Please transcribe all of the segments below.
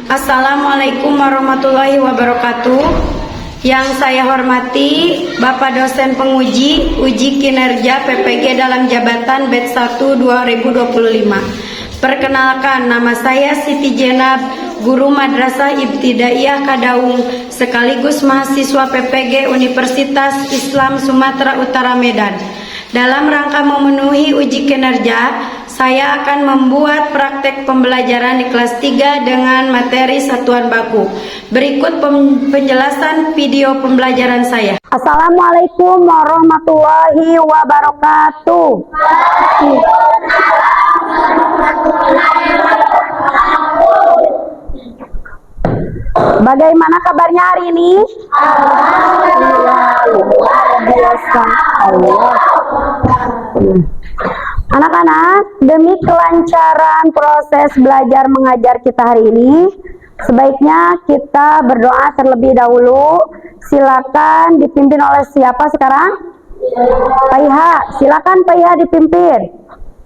Assalamualaikum warahmatullahi wabarakatuh. Yang saya hormati Bapak dosen penguji uji kinerja PPG dalam jabatan batch 1 2025. Perkenalkan, nama saya Siti Jenab, guru Madrasah Ibtidaiyah Kadaung, sekaligus mahasiswa PPG Universitas Islam Sumatera Utara Medan. Dalam rangka memenuhi uji kinerja, saya akan membuat praktek pembelajaran di kelas 3 dengan materi satuan baku. Berikut penjelasan video pembelajaran saya. Assalamualaikum warahmatullahi wabarakatuh. Bagaimana kabarnya hari ini? Alhamdulillah, luar biasa. Anak-anak, demi kelancaran proses belajar mengajar kita hari ini, sebaiknya kita berdoa terlebih dahulu. Silakan dipimpin oleh siapa sekarang? Pak Iha, silakan Pak Iha dipimpin.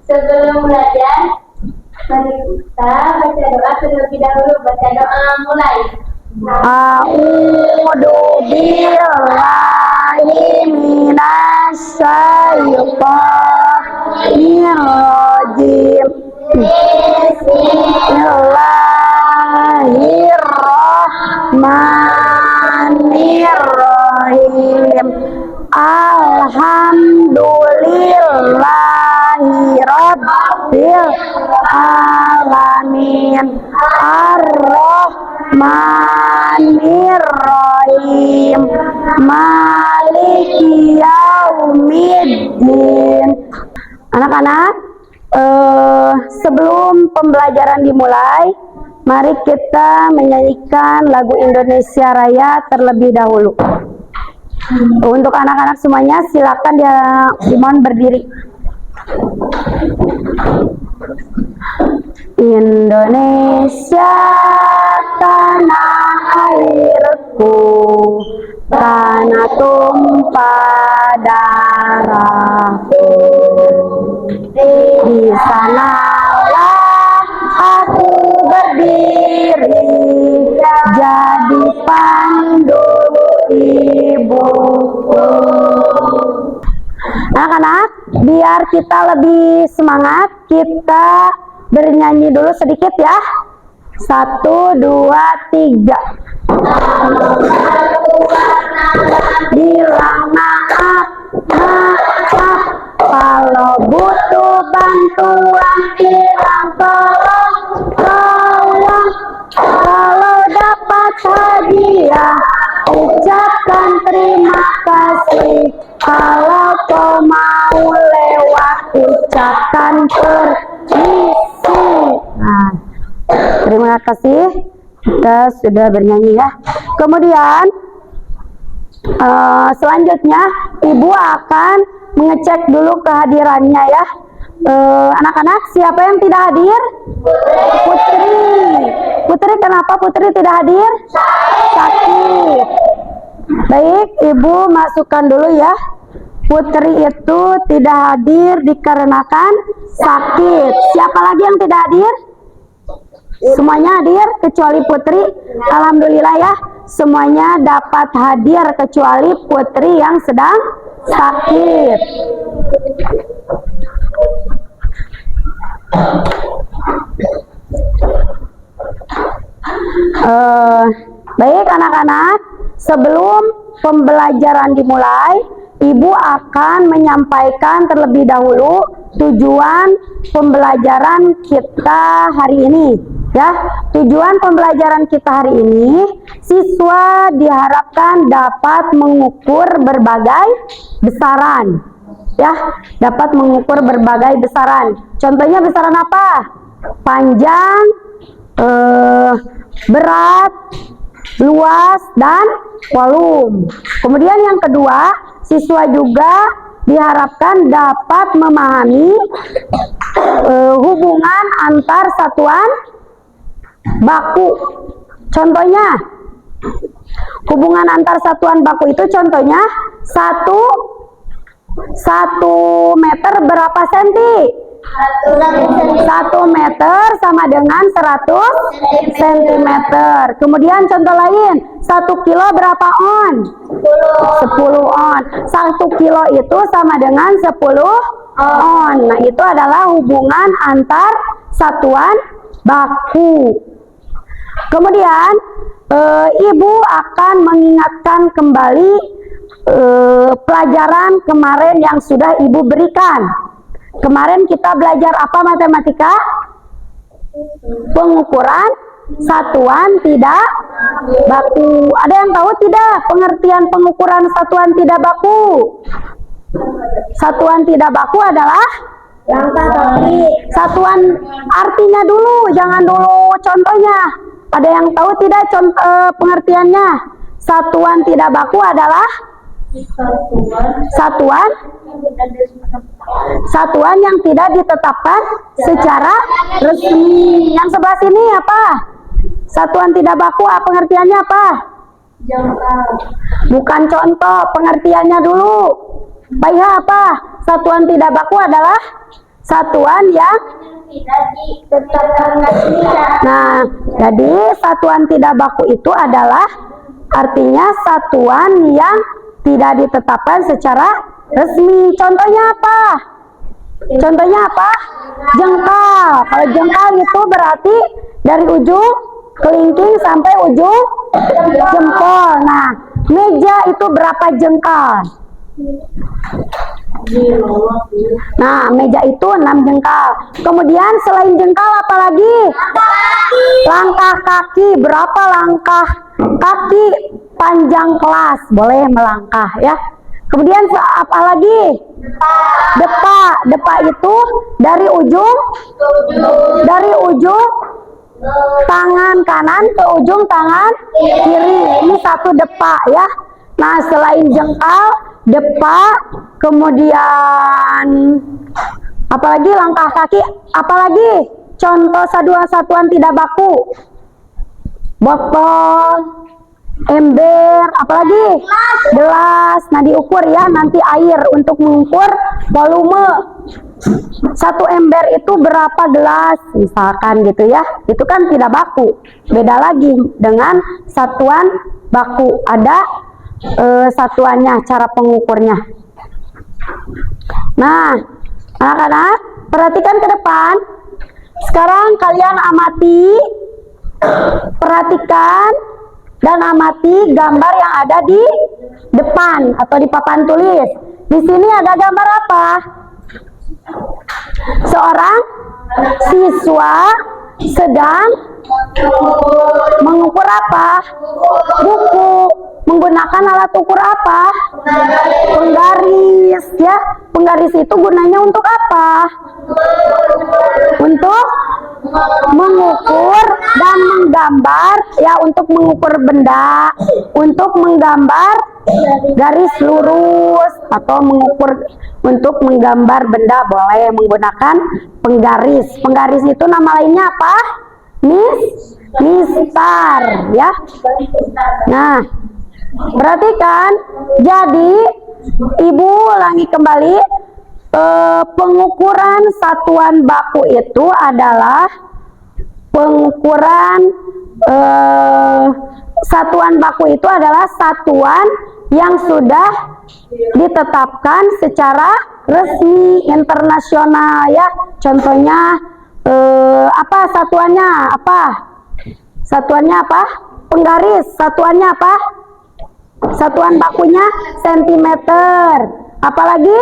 Sebelum belajar, mari kita baca doa terlebih dahulu. Baca doa mulai. A'udzu billahi minasy syaithanir rajim. Bismillahirrahmanirrahim. Alhamdulillahi rabbil alamin. Ar-Rahmanir-Rahim. Maliki yaumiddin. Anak-anak, sebelum pembelajaran dimulai, mari kita menyanyikan lagu Indonesia Raya terlebih dahulu. Untuk anak-anak semuanya, silakan dimohon berdiri. Indonesia tanah airku, tanah tumpah darahku. Di sanalah aku berdiri, jadi pandu ibuku. Anak-anak, biar kita lebih semangat, kita bernyanyi dulu sedikit ya. 1, 2, 3. Bilang maaf, maaf. Kalau butuh bantuan, bilang tolong, tolong. Kalau dapat hadiah, ucapkan terima kasih. Kalau kau mau lewat, ucapkan permisi. Nah, terima kasih. Kita sudah bernyanyi ya. Kemudian selanjutnya Ibu akan mengecek dulu kehadirannya ya. Anak-anak, siapa yang tidak hadir? Putri. Putri, kenapa Putri tidak hadir? Sakit. Baik, Ibu masukkan dulu ya. Putri itu tidak hadir dikarenakan sakit. Siapa lagi yang tidak hadir? Semuanya hadir kecuali Putri. Alhamdulillah ya, semuanya dapat hadir kecuali Putri yang sedang sakit. Baik anak-anak, sebelum pembelajaran dimulai, Ibu akan menyampaikan terlebih dahulu tujuan pembelajaran kita hari ini. Ya, tujuan pembelajaran kita hari ini, siswa diharapkan dapat mengukur berbagai besaran. Ya, dapat mengukur berbagai besaran. Contohnya besaran apa? Panjang, berat, luas, dan volume. Kemudian yang kedua, siswa juga diharapkan dapat memahami hubungan antar satuan baku. Contohnya, hubungan antar satuan baku itu contohnya 1 meter berapa senti? 1 meter sama dengan 100 cm. Kemudian contoh lain, 1 kilo berapa on? 10 on. 1 kilo itu sama dengan 10 on. Nah, itu adalah hubungan antar satuan baku. Kemudian Ibu akan mengingatkan kembali pelajaran kemarin yang sudah Ibu berikan. Kemarin kita belajar apa matematika? Pengukuran satuan tidak baku. Ada yang tahu tidak pengertian pengukuran satuan tidak baku? Satuan tidak baku adalah Langkah kaki. satuan, artinya dulu, jangan dulu contohnya. Ada yang tahu tidak pengertiannya? Satuan tidak baku adalah satuan yang tidak ditetapkan secara resmi. Yang sebelah sini apa? Satuan tidak baku, pengertiannya apa? Jangkau. Bukan contoh, pengertiannya dulu. Baik, apa? Satuan tidak baku adalah satuan yang Tidak ditetapkan secara. Nah, jadi satuan tidak baku itu adalah artinya satuan yang tidak ditetapkan secara resmi. Contohnya apa? Contohnya apa? Jengkal. Kalau jengkal itu berarti dari ujung kelingking sampai ujung jempol. Nah, meja itu berapa jengkal? Nah, meja itu 6 jengkal. Kemudian selain jengkal apa lagi? Langkah kaki. Berapa langkah kaki panjang kelas? Boleh melangkah ya. Kemudian apa lagi? Depa. Depa itu dari ujung tangan kanan ke ujung tangan kiri. Ini satu depa ya. Nah, selain jengkal, depa, kemudian apalagi langkah kaki, apalagi contoh satuan tidak baku? Botol, ember, apalagi gelas. Nah, diukur ya nanti air untuk mengukur volume. 1 ember itu berapa gelas misalkan gitu ya. Itu kan tidak baku. Beda lagi dengan satuan baku. Ada satuannya, cara pengukurnya. Nah, anak-anak perhatikan ke depan. Sekarang kalian amati, perhatikan dan amati gambar yang ada di depan atau di papan tulis. Di sini ada gambar apa? Seorang siswa sedang mengukur apa? Buku. Menggunakan alat ukur apa? Penggaris ya. Penggaris itu gunanya untuk apa? Untuk mengukur dan menggambar ya, untuk mengukur benda, untuk menggambar garis lurus atau mengukur untuk menggambar benda boleh menggunakan penggaris. Penggaris itu nama lainnya apa? Mistar ya. Nah, perhatikan, jadi Ibu ulangi kembali, pengukuran satuan baku itu adalah pengukuran satuan baku itu adalah satuan yang sudah ditetapkan secara resmi internasional ya. Contohnya apa satuannya? Apa? Satuannya apa? Penggaris. Satuannya apa? Satuan bakunya sentimeter. Apalagi?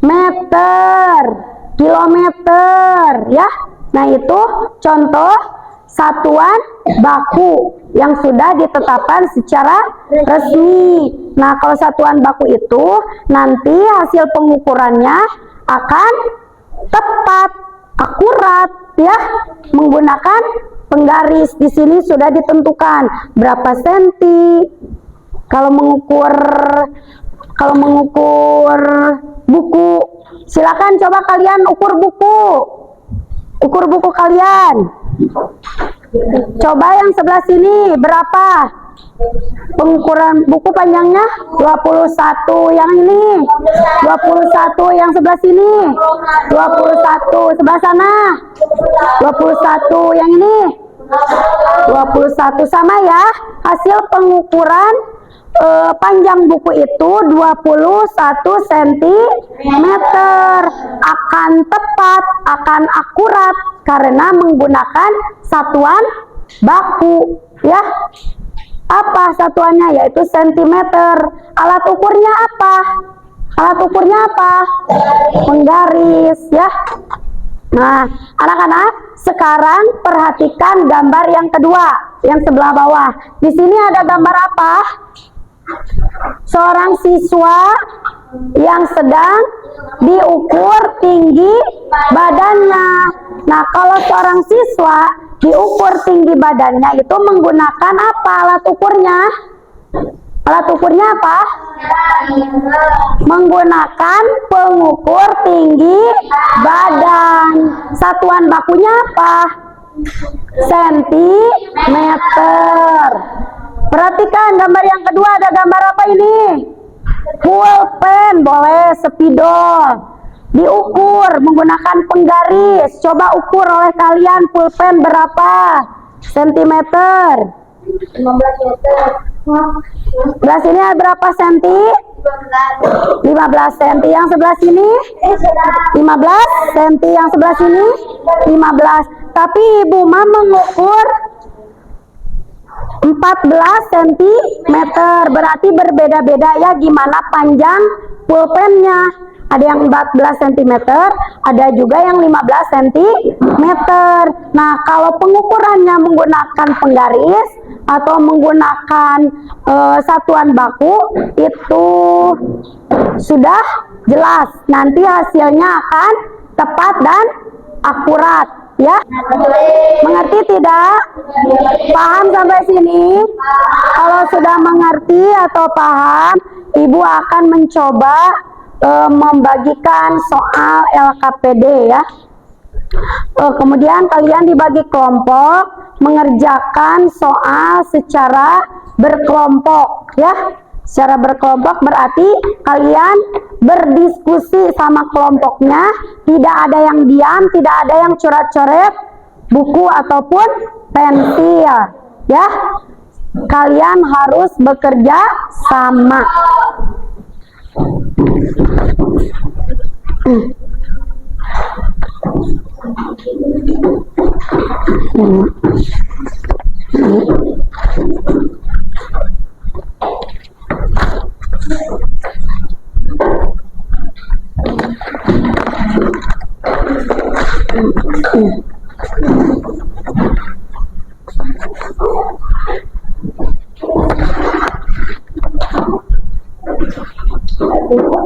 Meter, kilometer ya. Nah, itu contoh satuan baku yang sudah ditetapkan secara resmi. Nah, kalau satuan baku itu nanti hasil pengukurannya akan tepat, akurat ya, menggunakan penggaris. Di sini sudah ditentukan berapa senti. Kalau mengukur buku, silakan coba kalian ukur buku kalian. Coba yang sebelah sini berapa? Pengukuran buku panjangnya 21 yang ini, 21 yang sebelah sini, 21 sebelah sana, 21 yang ini, 21 sama ya. Hasil pengukuran panjang buku itu 21 cm, akan tepat, akan akurat karena menggunakan satuan baku ya. Apa satuannya? Yaitu sentimeter. Alat ukurnya apa? Alat ukurnya apa? Penggaris ya. Nah, anak-anak, sekarang perhatikan gambar yang kedua, yang sebelah bawah. Di sini ada gambar apa? Seorang siswa yang sedang diukur tinggi badannya. Nah, kalau seorang siswa diukur tinggi badannya itu menggunakan apa alat ukurnya? Alat ukurnya apa? Menggunakan pengukur tinggi badan. Satuan bakunya apa? Sentimeter. Perhatikan gambar yang kedua, ada gambar apa ini? Pulpen, boleh spidol. Diukur menggunakan penggaris. Coba ukur oleh kalian pulpen berapa sentimeter? 15 meter. Sebelah sini ada berapa senti? 15 senti. Yang sebelah sini 15 senti. Yang sebelah sini 15. Tapi Ibu Ma mengukur 14 cm. Berarti berbeda-beda ya gimana panjang pulpennya. Ada yang 14 cm, ada juga yang 15 cm. Nah, kalau pengukurannya menggunakan penggaris atau menggunakan satuan baku, itu sudah jelas. Nanti hasilnya akan tepat dan akurat, ya. Mengerti tidak? Paham sampai sini? Kalau sudah mengerti atau paham, Ibu akan mencoba membagikan soal LKPD ya. Kemudian kalian dibagi kelompok, mengerjakan soal secara berkelompok ya. Secara berkelompok berarti kalian berdiskusi sama kelompoknya, tidak ada yang diam, tidak ada yang coret-coret buku ataupun pensil ya. Kalian harus bekerja sama.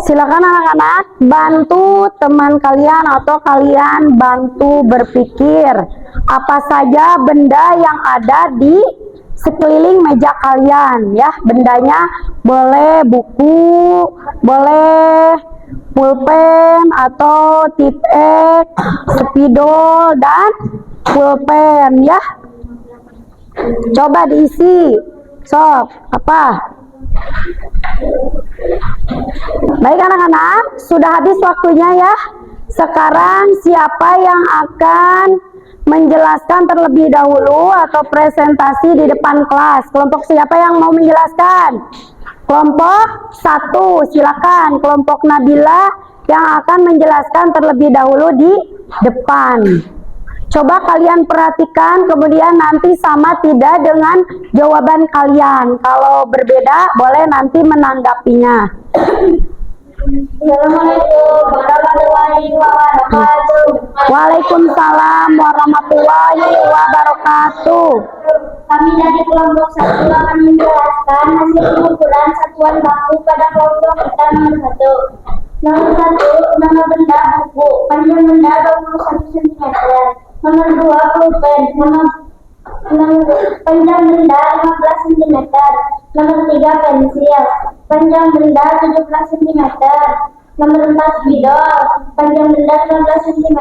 Silakan anak-anak bantu teman kalian atau kalian bantu berpikir apa saja benda yang ada di sekeliling meja kalian ya. Bendanya boleh buku, boleh pulpen atau tipek, spidol dan pulpen ya. Coba diisi. Sob, apa? Baik anak-anak, sudah habis waktunya ya. Sekarang siapa yang akan menjelaskan terlebih dahulu atau presentasi di depan kelas? Kelompok siapa yang mau menjelaskan? Kelompok 1, silakan. Kelompok Nabila yang akan menjelaskan terlebih dahulu di depan. Coba kalian perhatikan, kemudian nanti sama tidak dengan jawaban kalian. Kalau berbeda, boleh nanti menanggapinya. Assalamualaikum warahmatullahi wabarakatuh. Waalaikumsalam warahmatullahi wabarakatuh. Kami dari kelompok 1 akan menjelaskan hasil pengukuran satuan baku pada kelompok kita nomor 1. Nomor 1, nama benda buku, panjang benda 21 cm. Nomor 2, pulpen, panjang benda 15 cm. Nomor 3, pensil, panjang benda 17 cm. Nomor 4, spidol, panjang benda 15 cm.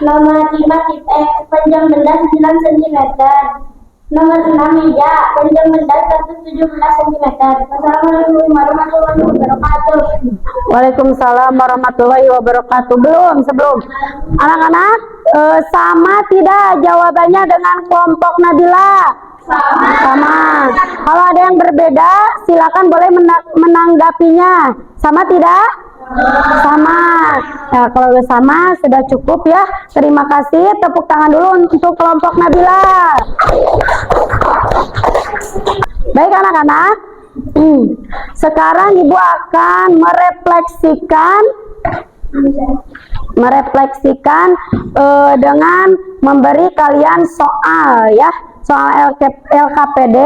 Nomor 5, tipek, panjang benda 9 cm. Nomor 6 meja, panjang benda 117 cm. Assalamualaikum warahmatullahi wabarakatuh. Waalaikumsalam warahmatullahi wabarakatuh. Sebelum anak-anak, sama tidak jawabannya dengan kelompok Nabila? Sama. Kalau ada yang berbeda, silakan boleh menanggapinya. Sama tidak? Sama. Nah, kalau udah sama sudah cukup ya. Terima kasih. Tepuk tangan dulu untuk kelompok Nabila. Baik anak-anak. Sekarang Ibu akan merefleksikan dengan memberi kalian soal ya. Soal LKPD,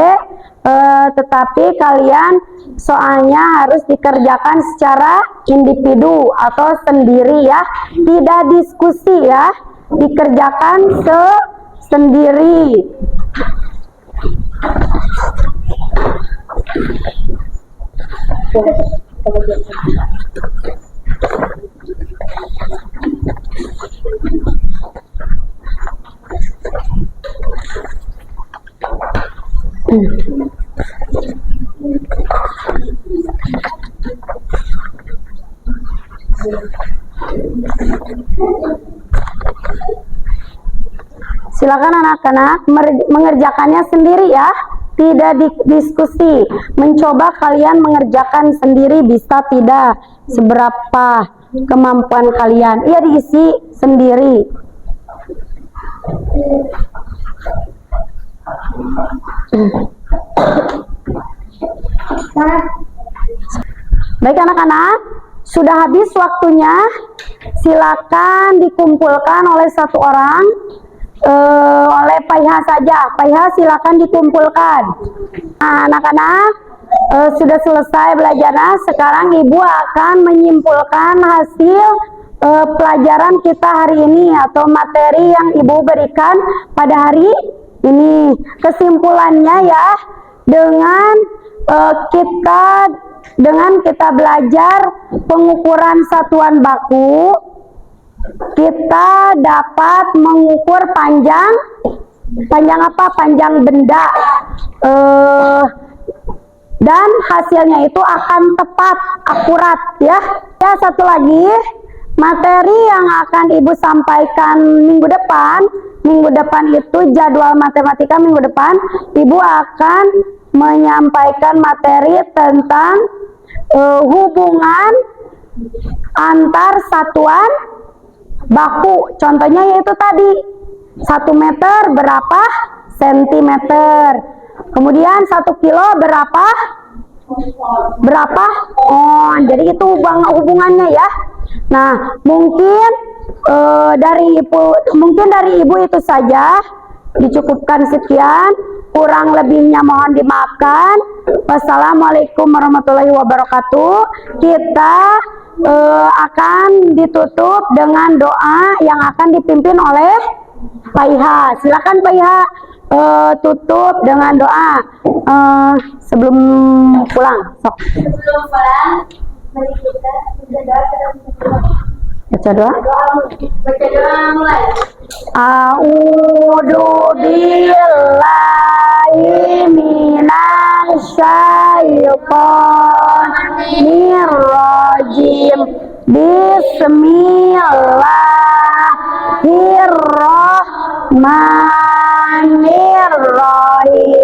tetapi kalian soalnya harus dikerjakan secara individu atau sendiri ya, tidak diskusi ya, dikerjakan sendiri. Silakan anak-anak mengerjakannya sendiri ya, tidak diskusi. Mencoba kalian mengerjakan sendiri bisa tidak, seberapa kemampuan kalian. Iya, diisi sendiri. Baik anak-anak, sudah habis waktunya. Silakan dikumpulkan oleh satu orang, oleh Pak Iha saja. Pak Iha silakan dikumpulkan. Nah, anak-anak sudah selesai belajarnya. Sekarang Ibu akan menyimpulkan hasil pelajaran kita hari ini atau materi yang Ibu berikan pada hari ini. Kesimpulannya ya, dengan kita belajar pengukuran satuan baku, kita dapat mengukur panjang apa? Panjang benda, dan hasilnya itu akan tepat, akurat ya. Ya, satu lagi materi yang akan Ibu sampaikan minggu depan itu jadwal matematika minggu depan. Ibu akan menyampaikan materi tentang hubungan antar satuan baku. Contohnya yaitu tadi 1 meter berapa sentimeter, kemudian 1 kilo berapa jadi itu hubungannya ya. Nah, mungkin dari Ibu itu saja, dicukupkan sekian, kurang lebihnya mohon dimaafkan. Wassalamualaikum warahmatullahi wabarakatuh. Kita akan ditutup dengan doa yang akan dipimpin oleh Pak Iha. Silakan Pak Iha tutup dengan doa sebelum pulang. Sok. Sebelum pulang, mari kita baca doa. Baca doa mulai. A'udzu billahi minasyaitonir rajim. Bismillahirrahmanirrahim.